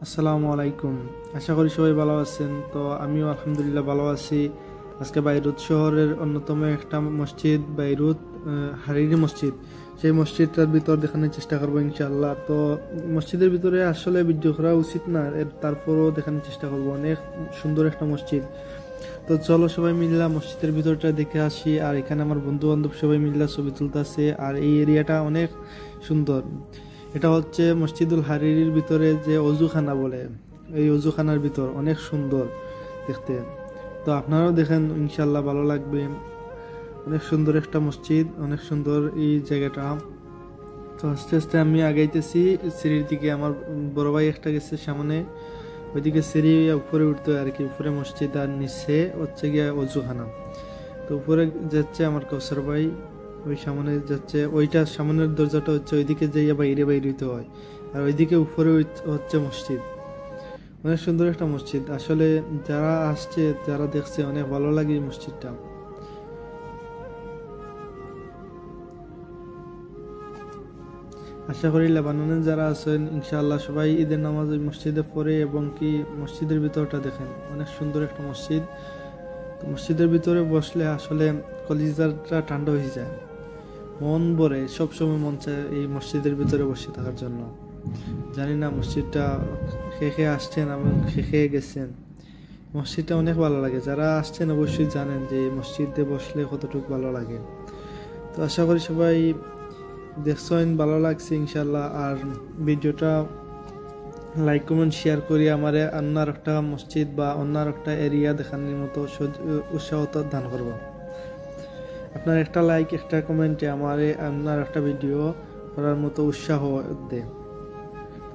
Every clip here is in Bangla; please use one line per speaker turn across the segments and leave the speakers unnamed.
আসসালামু আলাইকুম। আশা করি সবাই ভালো আছেন। তো আমিও আলহামদুলিল্লাহ ভালো আছি। আজকে বাইরুত শহরের অন্যতম একটা মসজিদ বাইরুত হারিরি মসজিদ, সেই মসজিদটার ভিতর দেখানোর চেষ্টা করবো ইনশাআল্লাহ। তো মসজিদের ভিতরে আসলে ভিডিও করা উচিত না, তারপরও দেখানোর চেষ্টা করবো। অনেক সুন্দর একটা মসজিদ। তো চলো সবাই মিল্লা মসজিদের ভিতরটা দেখে আসি। আর এখানে আমার বন্ধু বান্ধব সবাই মিল্লা ছবি তুলতেছে। আর এই এরিয়াটা অনেক সুন্দর। এটা হচ্ছে মসজিদুল হারিরির ভিতরে যে অজুখানা বলে, এই অজুখানার ভিতর অনেক সুন্দর দেখতে। তো আপনারাও দেখেন, ইনশাল্লাহ ভালো লাগবে। অনেক সুন্দর একটা মসজিদ, অনেক সুন্দর এই জায়গাটা। তো আস্তে আস্তে আমি আগাইতেছি সিঁড়ির দিকে। আমার বড় ভাই একটা গেছে সামনে, ওইদিকে সিঁড়ি উপরে উঠতে হয় আর কি। উপরে মসজিদ আর নিচে হচ্ছে গিয়া অজুখানা। তো উপরে যাচ্ছে আমার কৌসর ভাই, ওই সামনে যাচ্ছে। ওইটা সামনের দরজাটা হচ্ছে ওইদিকে যাইয়া বাইরে হইতে হয়, আর ওইদিকে উপরে হচ্ছে মসজিদ। অনেক সুন্দর একটা মসজিদ। আসলে যারা আসছে, যারা দেখছে, অনেক ভালো লাগে এই মসজিদটা। আশা করি লেবাননে যারা আছেন ইনশাআল্লাহ সবাই ঈদের নামাজ ওই মসজিদে পড়ে, এবং কি মসজিদের ভিতরটা দেখেন, অনেক সুন্দর একটা মসজিদ। তো মসজিদের ভিতরে বসলে আসলে কলিজাটা ঠান্ডা হয়ে যায়, মন ভরে, সবসময় মন চায় এই মসজিদের ভিতরে বসে থাকার জন্য। জানি না মসজিদটা খেয়ে আসছেন এবং খেয়ে গেছেন, মসজিদটা অনেক ভালো লাগে। যারা আসছেন অবশ্যই জানেন যে এই মসজিদে বসলে কতটুকু ভালো লাগে। তো আশা করি সবাই দেখছেন, ভালো লাগছে ইনশাল্লাহ। আর ভিডিওটা লাইক কমেন্ট শেয়ার করি আমারে অন্য একটা মসজিদ বা অন্য একটা এরিয়া দেখানোর মতো উৎসাহ দান করব। আপনার একটা লাইক, একটা কমেন্টে আমারে আপনার একটা ভিডিও করার মতো উৎসাহ দেয়।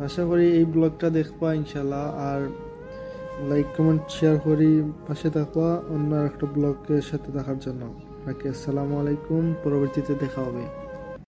আশা করি এই ব্লগটা দেখবা ইনশাল্লাহ। আর লাইক কমেন্ট শেয়ার করি, পাশে থাকবা অন্য একটা ব্লগের সাথে দেখার জন্য। আসসালামু আলাইকুম, পরবর্তীতে দেখা হবে।